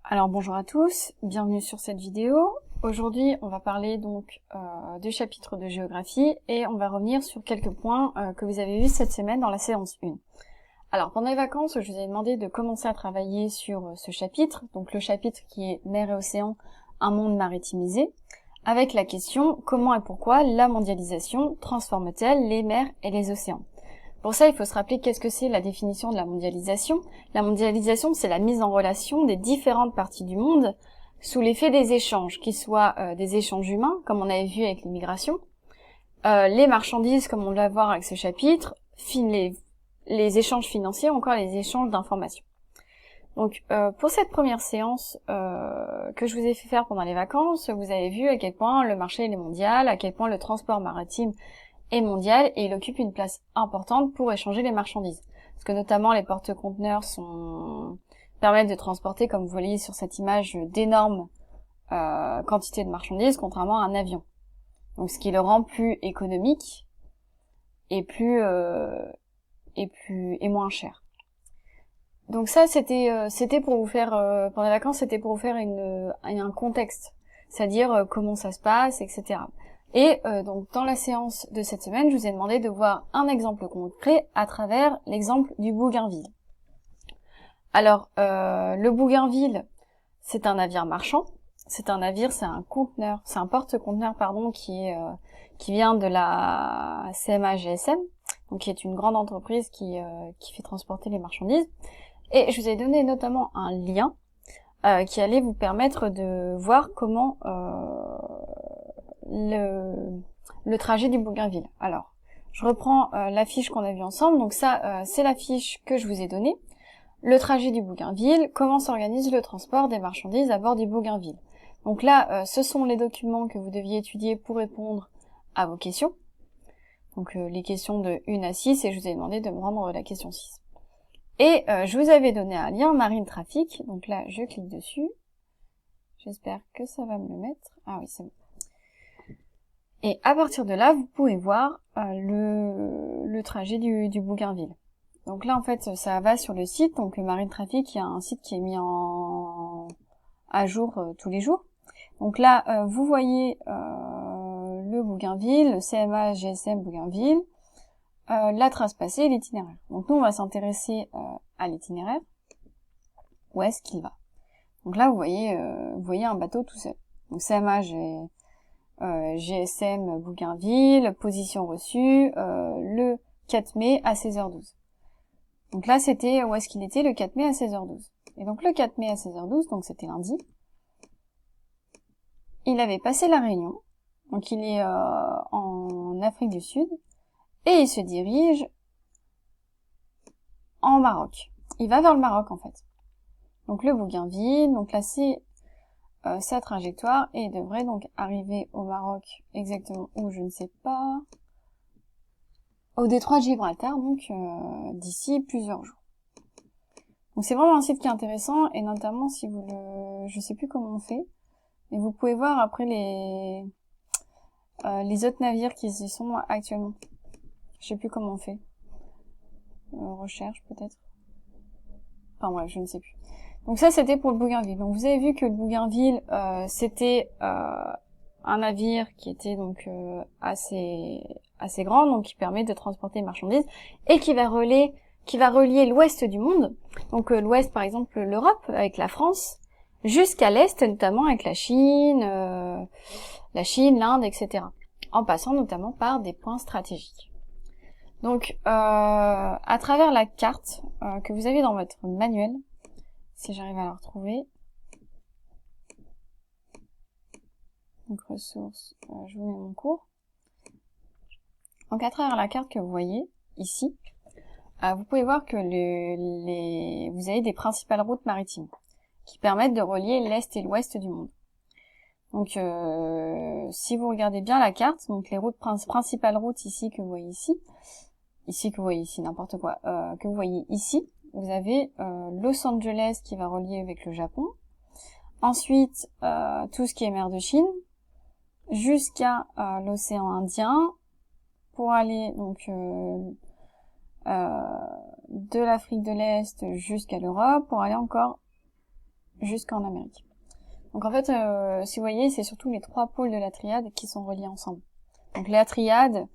Alors bonjour à tous, bienvenue sur cette vidéo. Aujourd'hui on va parler donc du chapitre de géographie et on va revenir sur quelques points que vous avez vus cette semaine dans la séance 1. Alors pendant les vacances, je vous ai demandé de commencer à travailler sur ce chapitre, donc le chapitre qui est mer et océan, un monde maritimisé, avec la question comment et pourquoi la mondialisation transforme-t-elle les mers et les océans. Pour ça, il faut se rappeler qu'est-ce que c'est la définition de la mondialisation. La mondialisation, c'est la mise en relation des différentes parties du monde sous l'effet des échanges, qu'ils soient des échanges humains, comme on avait vu avec l'immigration, les marchandises, comme on va voir avec ce chapitre, les échanges financiers, ou encore les échanges d'informations. Donc, pour cette première séance que je vous ai fait faire pendant les vacances, vous avez vu à quel point le marché est mondial, à quel point le transport maritime est mondial et il occupe une place importante pour échanger les marchandises. Parce que notamment les porte-conteneurs permettent de transporter, comme vous voyez sur cette image, d'énormes quantités de marchandises, contrairement à un avion. Donc ce qui le rend plus économique et moins cher. Donc ça c'était pour vous faire pendant les vacances, c'était pour vous faire un contexte, c'est-à-dire comment ça se passe, etc. Et donc dans la séance de cette semaine, je vous ai demandé de voir un exemple concret à travers l'exemple du Bougainville. Alors le Bougainville, c'est un navire marchand, c'est un porte-conteneur qui vient de la CMA GSM, donc qui est une grande entreprise qui fait transporter les marchandises. Et je vous ai donné notamment un lien qui allait vous permettre de voir comment le trajet du Bougainville. Alors, je reprends la fiche qu'on a vue ensemble. Donc ça, c'est la fiche que je vous ai donnée. Le trajet du Bougainville, comment s'organise le transport des marchandises à bord du Bougainville. Donc là, ce sont les documents que vous deviez étudier pour répondre à vos questions. Donc les questions de 1 à 6, et je vous ai demandé de me rendre la question 6. Et je vous avais donné un lien Marine Trafic. Donc là, je clique dessus. J'espère que ça va me le mettre. Ah oui, c'est bon. Et à partir de là, vous pouvez voir le trajet du Bougainville. Donc là, en fait, ça va sur le site. Donc Marine Trafic, il y a un site qui est mis à jour tous les jours. Donc là, vous voyez le Bougainville, le CMA GSM Bougainville, la trace passée, l'itinéraire. Donc nous, on va s'intéresser à l'itinéraire. Où est-ce qu'il va? Donc là, vous voyez un bateau tout seul. Donc CMA GSM Bougainville, position reçue, le 4 mai à 16h12. Donc là, c'était où est-ce qu'il était le 4 mai à 16h12. Et donc le 4 mai à 16h12, donc c'était lundi, il avait passé la Réunion, donc il est en Afrique du Sud, et il se dirige en Maroc. Il va vers le Maroc en fait. Donc le Bougainville, donc là c'est sa trajectoire, et il devrait donc arriver au Maroc exactement où, je ne sais pas, au détroit de Gibraltar, donc d'ici plusieurs jours. Donc c'est vraiment un site qui est intéressant, et notamment si vous je sais plus comment on fait, mais vous pouvez voir après les autres navires qui y sont actuellement. Je sais plus comment on fait. Recherche peut-être. Enfin bref, je ne sais plus. Donc ça c'était pour le Bougainville. Donc vous avez vu que le Bougainville c'était un navire qui était donc assez grand, donc qui permet de transporter les marchandises et qui va relier l'ouest du monde. Donc l'ouest par exemple l'Europe avec la France, jusqu'à l'est notamment avec la Chine, l'Inde, etc. En passant notamment par des points stratégiques. Donc à travers la carte que vous avez dans votre manuel, si j'arrive à la retrouver. Donc ressources, je vous mets mon cours. Donc à travers la carte que vous voyez ici, vous pouvez voir que vous avez des principales routes maritimes qui permettent de relier l'est et l'ouest du monde. Donc si vous regardez bien la carte, donc les principales routes ici que vous voyez ici, n'importe quoi, que vous voyez ici, vous avez Los Angeles qui va relier avec le Japon. Ensuite, tout ce qui est mer de Chine, jusqu'à l'océan Indien, pour aller donc de l'Afrique de l'Est jusqu'à l'Europe, pour aller encore jusqu'en Amérique. Donc en fait, si vous voyez, c'est surtout les 3 pôles de la triade qui sont reliés ensemble. Donc la triade,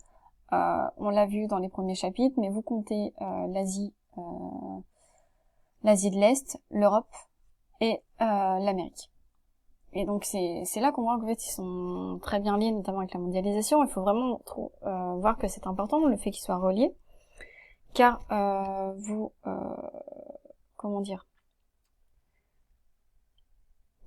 on l'a vu dans les premiers chapitres, mais vous comptez l'Asie de l'Est, l'Europe et l'Amérique. Et donc c'est là qu'on voit qu'en fait ils sont très bien liés, notamment avec la mondialisation. Il faut vraiment voir que c'est important le fait qu'ils soient reliés, car comment dire,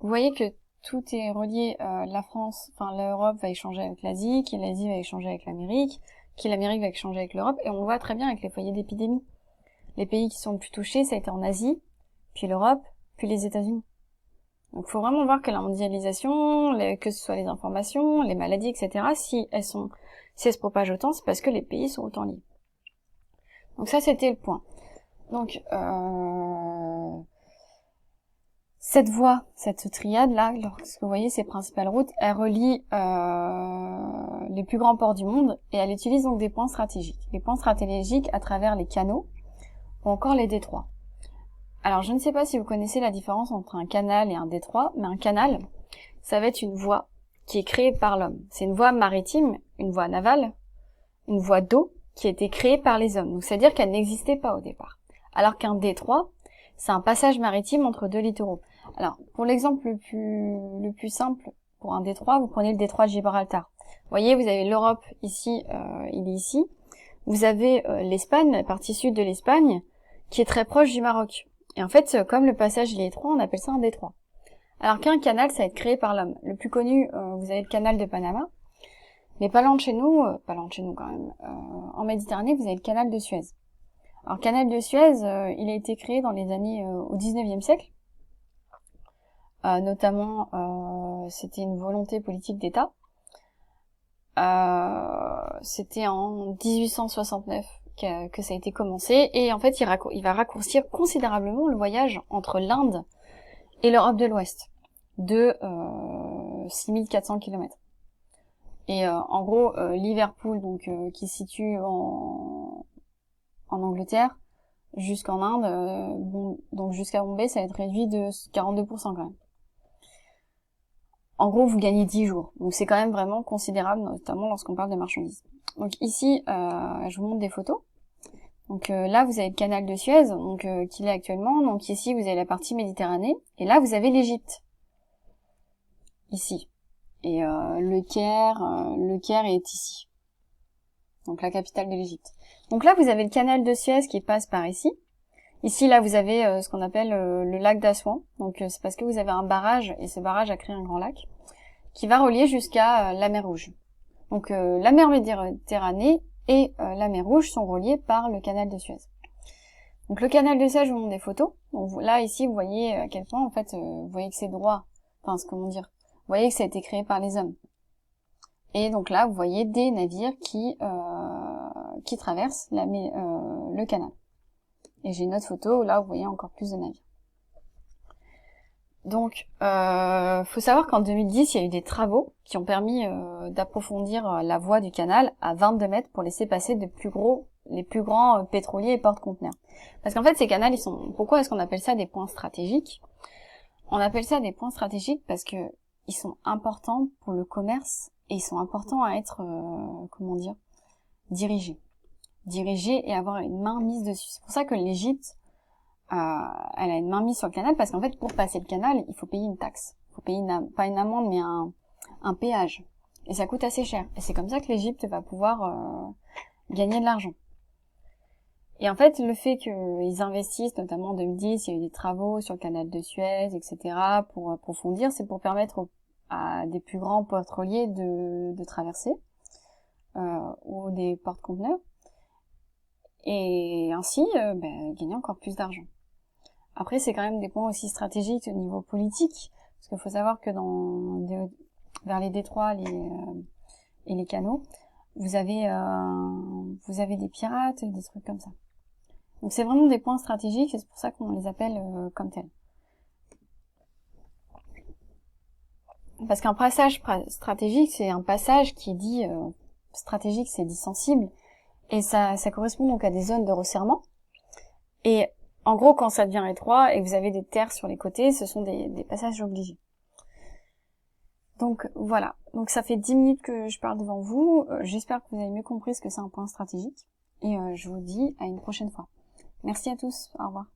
vous voyez que tout est relié. La France, enfin l'Europe va échanger avec l'Asie, l'Asie va échanger avec l'Amérique, l'Amérique va échanger avec l'Europe, et on le voit très bien avec les foyers d'épidémie. Les pays qui sont le plus touchés, ça a été en Asie, puis l'Europe, puis les États-Unis. Donc, il faut vraiment voir que la mondialisation, que ce soit les informations, les maladies, etc., si elles se propagent autant, c'est parce que les pays sont autant liés. Donc ça, c'était le point. Donc, cette voie, cette triade-là, lorsque vous voyez ces principales routes, elle relie les plus grands ports du monde et elle utilise donc des points stratégiques. Les points stratégiques à travers les canaux ou encore les détroits. Alors, je ne sais pas si vous connaissez la différence entre un canal et un détroit, mais un canal, ça va être une voie qui est créée par l'homme. C'est une voie maritime, une voie navale, une voie d'eau qui a été créée par les hommes. Donc, c'est-à-dire qu'elle n'existait pas au départ. Alors qu'un détroit, c'est un passage maritime entre 2 littoraux. Alors, pour l'exemple le plus simple, pour un détroit, vous prenez le détroit de Gibraltar. Vous voyez, vous avez l'Europe ici, il est ici. Vous avez l'Espagne, la partie sud de l'Espagne, qui est très proche du Maroc. Et en fait, comme le passage il est étroit, on appelle ça un détroit. Alors qu'un canal, ça va être créé par l'homme. Le plus connu, vous avez le canal de Panama, mais pas loin de chez nous quand même, en Méditerranée, vous avez le canal de Suez. Alors, le canal de Suez, il a été créé dans les années au 19e siècle. Notamment, c'était une volonté politique d'État. C'était en 1869 que ça a été commencé, et en fait il va raccourcir considérablement le voyage entre l'Inde et l'Europe de l'Ouest de 6400 km. Et en gros, Liverpool, donc qui se situe en Angleterre, jusqu'en Inde, donc jusqu'à Bombay, ça va être réduit de 42% quand même. En gros, vous gagnez 10 jours. Donc c'est quand même vraiment considérable, notamment lorsqu'on parle de marchandises. Donc ici, je vous montre des photos. Donc là, vous avez le canal de Suez, donc qu'il est actuellement. Donc ici, vous avez la partie Méditerranée. Et là, vous avez l'Égypte. Ici. Et le Caire est ici. Donc la capitale de l'Égypte. Donc là, vous avez le canal de Suez qui passe par ici. Ici, là, vous avez ce qu'on appelle le lac d'Assouan. Donc, c'est parce que vous avez un barrage, et ce barrage a créé un grand lac, qui va relier jusqu'à la mer Rouge. Donc, la mer Méditerranée et la mer Rouge sont reliés par le canal de Suez. Donc, le canal de Suez, je vous montre des photos. Donc, là, ici, vous voyez à quel point, en fait, vous voyez que c'est droit. Enfin, comment dire. Vous voyez que ça a été créé par les hommes. Et donc là, vous voyez des navires qui traversent le canal. Et j'ai une autre photo où là, vous voyez encore plus de navires. Donc, faut savoir qu'en 2010, il y a eu des travaux qui ont permis d'approfondir la voie du canal à 22 mètres pour laisser passer les plus grands pétroliers et porte-conteneurs. Parce qu'en fait, ces canals, pourquoi est-ce qu'on appelle ça des points stratégiques? On appelle ça des points stratégiques parce que ils sont importants pour le commerce et ils sont importants à être, dirigés et avoir une main mise dessus. C'est pour ça que l'Égypte, elle a une main mise sur le canal, parce qu'en fait, pour passer le canal, il faut payer une taxe. Il faut payer pas une amende, mais un péage. Et ça coûte assez cher. Et c'est comme ça que l'Égypte va pouvoir gagner de l'argent. Et en fait, le fait qu'ils investissent, notamment en 2010, il y a eu des travaux sur le canal de Suez, etc., pour approfondir, c'est pour permettre à des plus grands pétroliers de traverser, ou des porte-conteneurs, et ainsi gagner encore plus d'argent. Après, c'est quand même des points aussi stratégiques au niveau politique, parce qu'il faut savoir que vers les détroits et les canaux, vous avez des pirates, des trucs comme ça. Donc c'est vraiment des points stratégiques, et c'est pour ça qu'on les appelle comme tels. Parce qu'un passage stratégique, c'est un passage qui est dit stratégique, c'est dit sensible, et ça correspond donc à des zones de resserrement. Et En gros, quand ça devient étroit et que vous avez des terres sur les côtés, ce sont des passages obligés. Donc voilà, donc ça fait 10 minutes que je parle devant vous. J'espère que vous avez mieux compris ce que c'est un point stratégique. Et je vous dis à une prochaine fois. Merci à tous, au revoir.